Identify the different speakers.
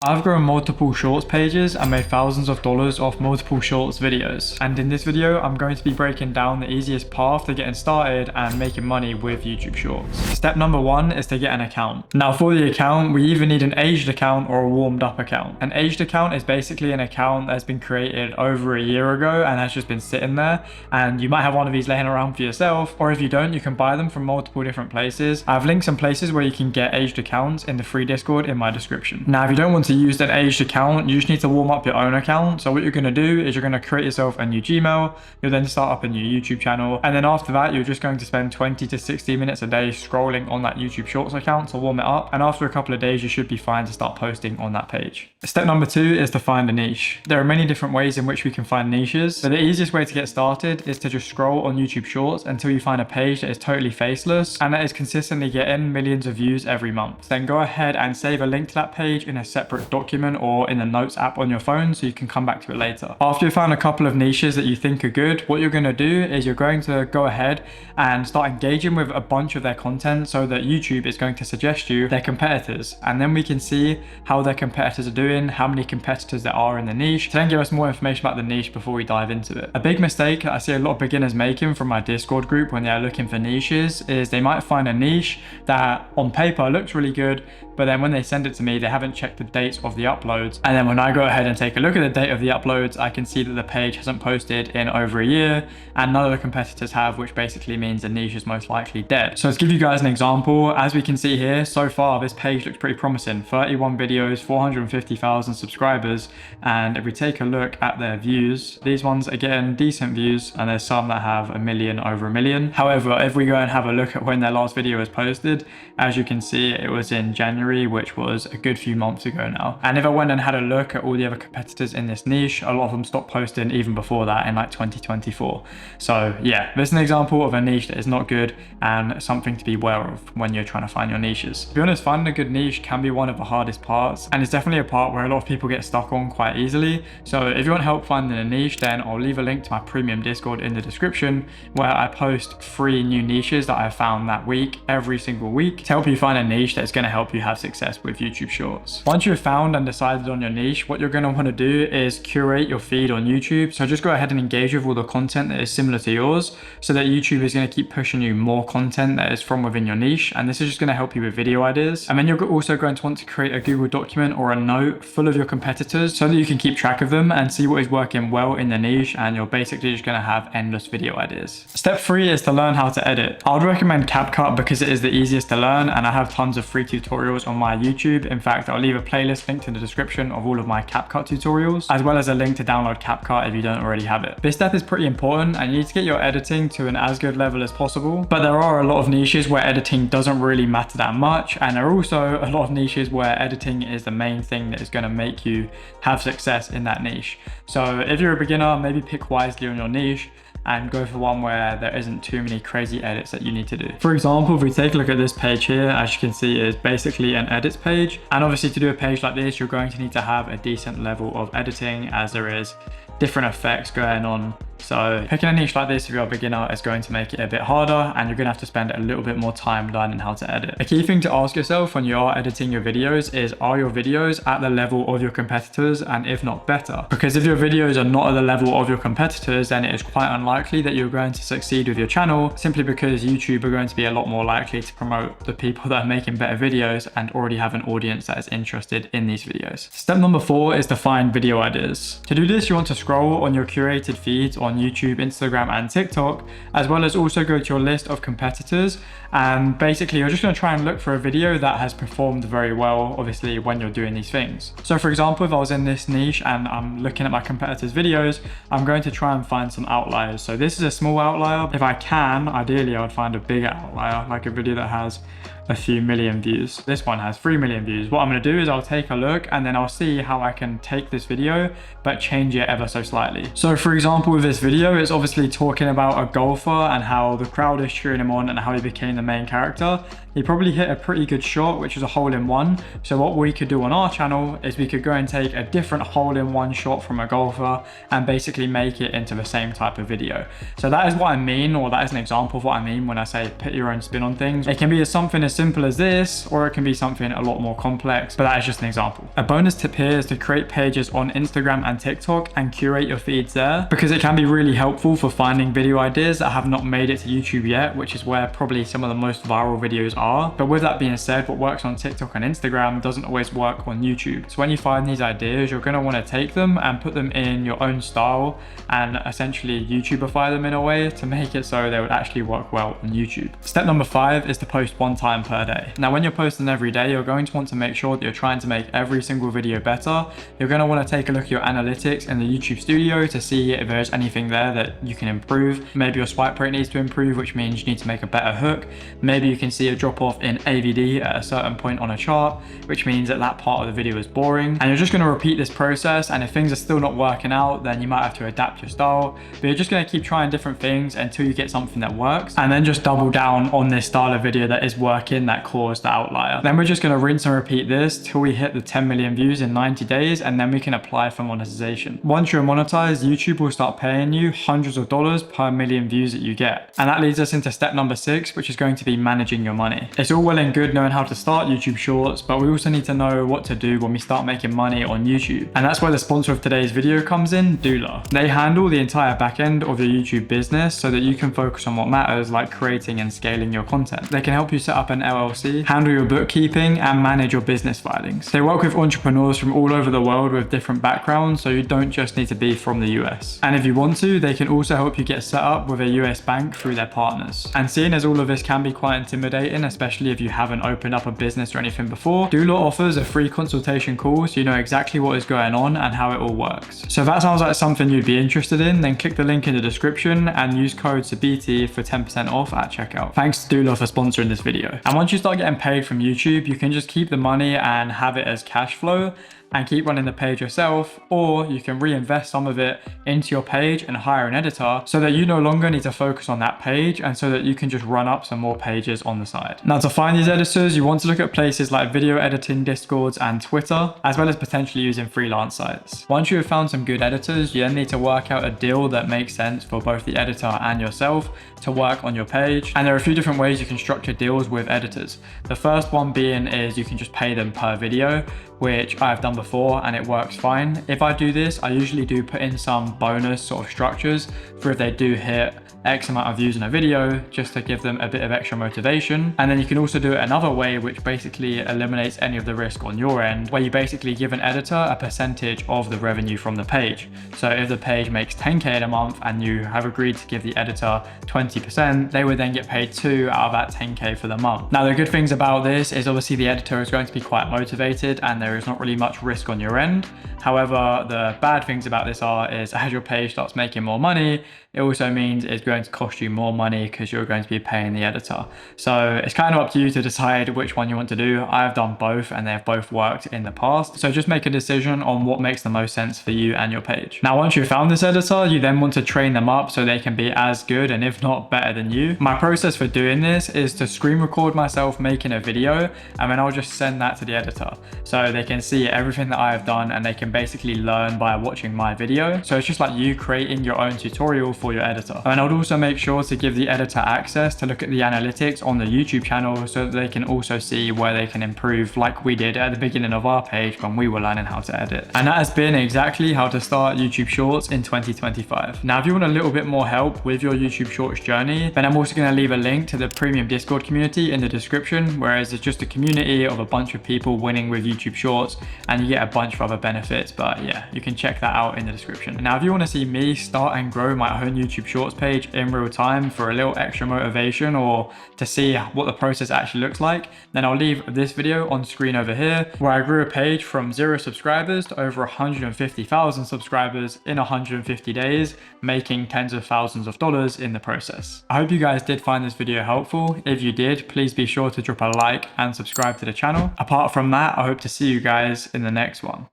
Speaker 1: I've grown multiple shorts pages and made thousands of dollars off multiple shorts videos. And in this video, I'm going to be breaking down the easiest path to getting started and making money with YouTube Shorts. Step number one is to get an account. Now for the account, we either need an aged account or a warmed up account. An aged account is basically an account that's been created over a year ago and has just been sitting there. And you might have one of these laying around for yourself, or if you don't, you can buy them from multiple different places. I have links in places where you can get aged accounts in the free Discord in my description. Now, if you don't want to use an aged account, you just need to warm up your own account. So what you're going to do is you're going to create yourself a new Gmail. You'll then start up a new YouTube channel. And then after that, you're just going to spend 20 to 60 minutes a day scrolling on that YouTube Shorts account to warm it up. And after a couple of days, you should be fine to start posting on that page. Step number two is to find a niche. There are many different ways in which we can find niches, but the easiest way to get started is to just scroll on YouTube Shorts until you find a page that is totally faceless and that is consistently getting millions of views every month. Then go ahead and save a link to that page in a separate document or in the notes app on your phone so you can come back to it later. After you found a couple of niches that you think are good, what you're going to do is you're going to go ahead and start engaging with a bunch of their content so that YouTube is going to suggest you their competitors, and then we can see how their competitors are doing, how many competitors there are in the niche, to then give us more information about the niche before we dive into it. A big mistake I see a lot of beginners making from my Discord group when they are looking for niches is they might find a niche that on paper looks really good, but then when they send it to me, they haven't checked the dates of the uploads. And then when I go ahead and take a look at the date of the uploads, I can see that the page hasn't posted in over a year and none of the competitors have, which basically means the niche is most likely dead. So to give you guys an example, as we can see here, so far this page looks pretty promising. 31 videos, 450,000 subscribers. And if we take a look at their views, these ones are getting decent views and there's some that have a million, over a million. However, if we go and have a look at when their last video was posted, as you can see, it was in January, which was a good few months ago now. And if I went and had a look at all the other competitors in this niche, a lot of them stopped posting even before that in like 2024. So yeah, this is an example of a niche that is not good and something to be aware of when you're trying to find your niches. To be honest, finding a good niche can be one of the hardest parts, and it's definitely a part where a lot of people get stuck on quite easily. So if you want help finding a niche, then I'll leave a link to my premium Discord in the description where I post 3 new niches that I found that week every single week to help you find a niche that's going to help you have success with YouTube Shorts. Once you've found and decided on your niche, what you're going to want to do is curate your feed on YouTube. So just go ahead and engage with all the content that is similar to yours so that YouTube is going to keep pushing you more content that is from within your niche. And this is just going to help you with video ideas. And then you're also going to want to create a Google document or a note full of your competitors so that you can keep track of them and see what is working well in the niche, and you're basically just going to have endless video ideas. Step 3 is to learn how to edit. I would recommend Capcut because it is the easiest to learn, and I have tons of free tutorials on my YouTube. In fact, I'll leave a playlist linked in the description of all of my Capcut tutorials, as well as a link to download Capcut if you don't already have it. This step is pretty important and you need to get your editing to an as good level as possible, but there are a lot of niches where editing doesn't really matter that much, and there are also a lot of niches where editing is the main thing that is going to make you have success in that niche. So if you're a beginner, maybe pick wisely on your niche and go for one where there isn't too many crazy edits that you need to do. For example, if we take a look at this page here, as you can see, it is basically an edits page. And obviously to do a page like this, you're going to need to have a decent level of editing as there is different effects going on. So picking a niche like this if you're a beginner is going to make it a bit harder, and you're going to have to spend a little bit more time learning how to edit. A key thing to ask yourself when you are editing your videos is, are your videos at the level of your competitors, and if not better? Because if your videos are not at the level of your competitors, then it is quite unlikely that you're going to succeed with your channel, simply because YouTube are going to be a lot more likely to promote the people that are making better videos and already have an audience that is interested in these videos. Step number 4 is to find video ideas. To do this, you want to scroll on your curated feeds on YouTube, Instagram, and TikTok, as well as also go to your list of competitors, and basically you're just going to try and look for a video that has performed very well, obviously, when you're doing these things. So for example, if I was in this niche and I'm looking at my competitors' videos, I'm going to try and find some outliers. So this is a small outlier. If I can, ideally I would find a bigger outlier, like a video that has a few million views. This one has 3 million views. What I'm going to do is I'll take a look and then I'll see how I can take this video but change it ever so slightly. So for example, with this video, it's obviously talking about a golfer and how the crowd is cheering him on and how he became the main character. he probably hit a pretty good shot, which is a hole-in-one. So what we could do on our channel is we could go and take a different hole-in-one shot from a golfer and basically make it into the same type of video. So that is what I mean, or that is an example of what I mean when I say put your own spin on things. It can be something as simple as this, or it can be something a lot more complex, but that is just an example. A bonus tip here is to create pages on Instagram and TikTok and curate your feeds there, because it can be really helpful for finding video ideas that have not made it to YouTube yet, which is where probably some of the most viral videos are. But with that being said, what works on TikTok and Instagram doesn't always work on YouTube. So when you find these ideas, you're going to want to take them and put them in your own style and essentially YouTubeify them in a way to make it so they would actually work well on YouTube. Step number 5 is to post one time per day. Now, when you're posting every day, you're going to want to make sure that you're trying to make every single video better. You're going to want to take a look at your analytics in the YouTube studio to see if there's anything there that you can improve. Maybe your swipe rate needs to improve, which means you need to make a better hook. Maybe you can see a drop off in AVD at a certain point on a chart, which means that that part of the video is boring. And you're just going to repeat this process, and if things are still not working out, then you might have to adapt your style. But you're just going to keep trying different things until you get something that works, and then just double down on this style of video that is working, that caused the outlier. Then we're just going to rinse and repeat this till we hit the 10 million views in 90 days, and then we can apply for monetization. Once you're monetized, YouTube will start paying you hundreds of dollars per million views that you get. And that leads us into step number 6, which is going to be managing your money. It's all well and good knowing how to start YouTube Shorts, but we also need to know what to do when we start making money on YouTube. And that's where the sponsor of today's video comes in, Doula. They handle the entire back end of your YouTube business so that you can focus on what matters, like creating and scaling your content. They can help you set up an LLC, handle your bookkeeping, and manage your business filings. They work with entrepreneurs from all over the world with different backgrounds, so you don't just need to be from the US. And if you want to, they can also help you get set up with a US bank through their partners. And seeing as all of this can be quite intimidating, especially if you haven't opened up a business or anything before, Doula offers a free consultation call so you know exactly what is going on and how it all works. So if that sounds like something you'd be interested in, then click the link in the description and use code Sbiti for 10% off at checkout. Thanks to Doula for sponsoring this video. And once you start getting paid from YouTube, you can just keep the money and have it as cash flow and keep running the page yourself, or you can reinvest some of it into your page and hire an editor so that you no longer need to focus on that page and so that you can just run up some more pages on the side. Now, to find these editors, you want to look at places like video editing Discords and Twitter, as well as potentially using freelance sites. Once you have found some good editors, you then need to work out a deal that makes sense for both the editor and yourself to work on your page. And there are a few different ways you can structure deals with editors. The first one being is you can just pay them per video, which I've done before and it works fine. If I do this, I usually do put in some bonus sort of structures for if they do hit X amount of views in a video, just to give them a bit of extra motivation. And then you can also do it another way, which basically eliminates any of the risk on your end, where you basically give an editor a percentage of the revenue from the page. So if the page makes 10K in a month and you have agreed to give the editor 20%, they would then get paid 2 out of that 10K for the month. Now, the good things about this is obviously the editor is going to be quite motivated and there is not really much risk on your end. However, the bad things about this is as your page starts making more money, it also means it's going to cost you more money because you're going to be paying the editor. So it's kind of up to you to decide which one you want to do. I've done both and they've both worked in the past. So just make a decision on what makes the most sense for you and your page. Now, once you've found this editor, you then want to train them up so they can be as good and if not better than you. My process for doing this is to screen record myself making a video and then I'll just send that to the editor so they can see everything that I have done and they can basically learn by watching my video. So it's just like you creating your own tutorial for your editor. And I would also make sure to give the editor access to look at the analytics on the YouTube channel so that they can also see where they can improve, like we did at the beginning of our page when we were learning how to edit. And that has been exactly how to start YouTube Shorts in 2025. Now, if you want a little bit more help with your YouTube Shorts journey, then I'm also going to leave a link to the premium Discord community in the description, whereas it's just a community of a bunch of people winning with YouTube Shorts and you get a bunch of other benefits. But yeah, you can check that out in the description. Now, if you want to see me start and grow my own YouTube Shorts page in real time for a little extra motivation or to see what the process actually looks like, then I'll leave this video on screen over here where I grew a page from 0 subscribers to over 150,000 subscribers in 150 days, making tens of thousands of dollars in the process. I hope you guys did find this video helpful. If you did, please be sure to drop a like and subscribe to the channel. Apart from that, I hope to see you guys in the next one.